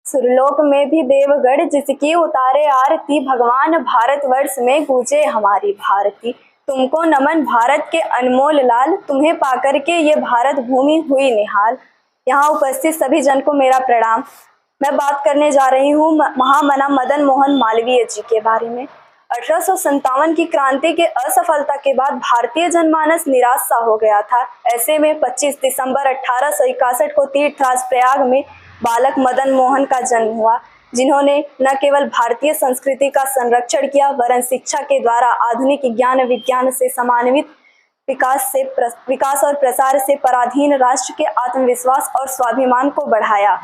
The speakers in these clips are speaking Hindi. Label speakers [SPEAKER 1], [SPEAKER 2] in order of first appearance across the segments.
[SPEAKER 1] सुरलोक में भी देवगढ़ जिसकी उतारे आरती, भगवान भारतवर्ष में गूंजे हमारी भारती। तुमको नमन भारत के अनमोल लाल, तुम्हें पाकर के ये भारत भूमि हुई निहाल। यहाँ उपस्थित सभी जन को मेरा प्रणाम। मैं बात करने जा रही हूँ महामना मदन मोहन मालवीय जी के बारे में। 1857 की क्रांति के असफलता के बाद भारतीय जनमानस निराश सा हो गया था। ऐसे में 25 दिसंबर 1861 को तीर्थराज प्रयाग में बालक मदन मोहन का जन्म हुआ, जिन्होंने न केवल भारतीय संस्कृति का संरक्षण किया वरन शिक्षा के द्वारा आधुनिक ज्ञान विज्ञान से समन्वित विकास और प्रसार से पराधीन राष्ट्र के आत्मविश्वास और स्वाभिमान को बढ़ाया।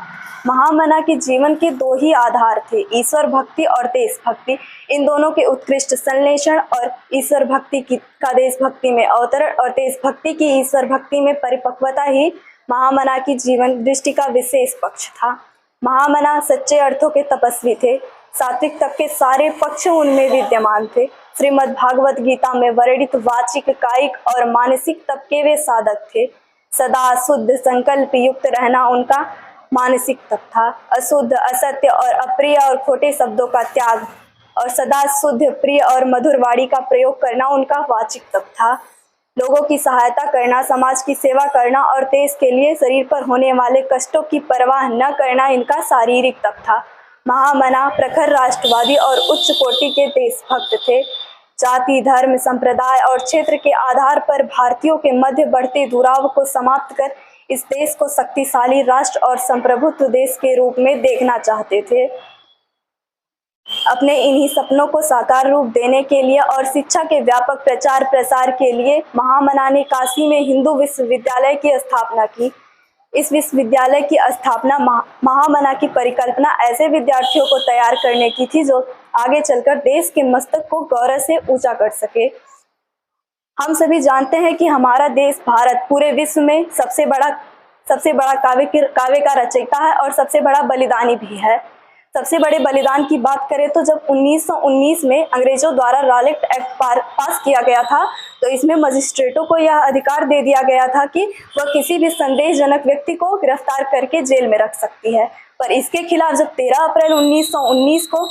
[SPEAKER 1] महामना के जीवन के दो ही आधार थे, ईश्वर भक्ति और देशभक्ति। इन दोनों के उत्कृष्ट संश्लेषण और ईश्वर भक्ति का देशभक्ति में अवतरण और देशभक्ति की ईश्वर भक्ति में परिपक्वता ही महामना की जीवन दृष्टि का विशेष पक्ष था। महामना सच्चे अर्थों के तपस्वी थे। सात्विक तप के सारे पक्ष उनमें विद्यमान थे। श्रीमद् भागवत गीता में वर्णित वाचिक, कायिक और मानसिक तप के वे साधक थे। सदा शुद्ध संकल्प युक्त रहना उनका मानसिक तप था। अशुद्ध, असत्य और अप्रिय और खोटे शब्दों का त्याग और सदा शुद्ध, प्रिय और मधुर वाणी का प्रयोग करना उनका वाचिक तप था। लोगों की सहायता करना, समाज की सेवा करना और देश के लिए शरीर पर होने वाले कष्टों की परवाह न करना इनका शारीरिक तप था। महामना प्रखर राष्ट्रवादी और उच्च कोटि के देशभक्त थे। जाति, धर्म, संप्रदाय और क्षेत्र के आधार पर भारतीयों के मध्य बढ़ते दुराव को समाप्त कर इस देश को शक्तिशाली राष्ट्र और संप्रभुत्व देश के रूप में देखना चाहते थे। अपने इन्हीं सपनों को साकार रूप देने के लिए और शिक्षा के व्यापक प्रचार प्रसार के लिए महामना ने काशी में हिंदू विश्वविद्यालय की स्थापना की। इस विश्वविद्यालय की स्थापना महामना की परिकल्पना ऐसे विद्यार्थियों को तैयार करने की थी जो आगे चलकर देश के मस्तक को गौरव से ऊंचा कर सके। हम सभी जानते हैं कि हमारा देश भारत पूरे विश्व में सबसे बड़ा काव्य का रचयिता है और सबसे बड़ा बलिदानी भी है। सबसे बड़े बलिदान की बात करें तो जब 1919 में अंग्रेजों द्वारा रॉलेट एक्ट पास किया गया था, तो इसमें मजिस्ट्रेटों को यह अधिकार दे दिया गया था कि वह किसी भी संदेहजनक व्यक्ति को गिरफ्तार करके जेल में रख सकती है। पर इसके खिलाफ जब 13 अप्रैल 1919 को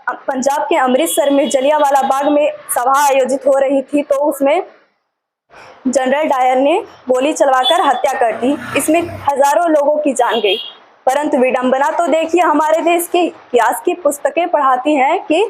[SPEAKER 1] पंजाब के अमृतसर में जलियांवाला बाग में सभा आयोजित हो रही थी, तो उसमें जनरल डायर ने गोली चलवाकर हत्या कर दी। इसमें हजारों लोगों की जान गई। परंतु विडंबना तो देखिए, हमारे देश के इतिहास की पुस्तकें पढ़ाती हैं कि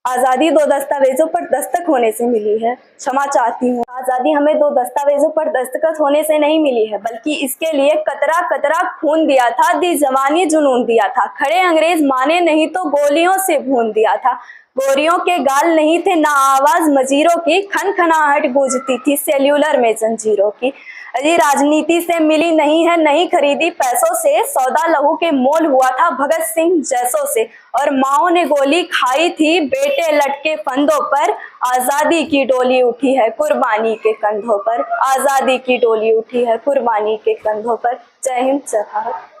[SPEAKER 1] आज़ादी दो दस्तावेजों पर दस्तखत होने से मिली है। क्षमा चाहती हूँ, आज़ादी हमें दो दस्तावेजों पर दस्तखत होने से नहीं मिली है, बल्कि इसके लिए कतरा कतरा खून दिया था, दी जवानी जुनून दिया था। खड़े अंग्रेज माने नहीं तो गोलियों से भून दिया था। गोरियों के गाल नहीं थे ना आवाज मजीरों की, खनखनाहट गूंजती थी सेल्यूलर में जंजीरों की। अजी राजनीति से मिली नहीं है, नहीं खरीदी पैसों से, सौदा लहू के मोल हुआ था भगत सिंह जैसों से। और माओ ने गोली खाई थी बेटे लटके फंदों पर, आजादी की डोली उठी है कुर्बानी के कंधों पर। आजादी की डोली उठी है कुर्बानी के कंधों पर। जय हिंद, जय भारत।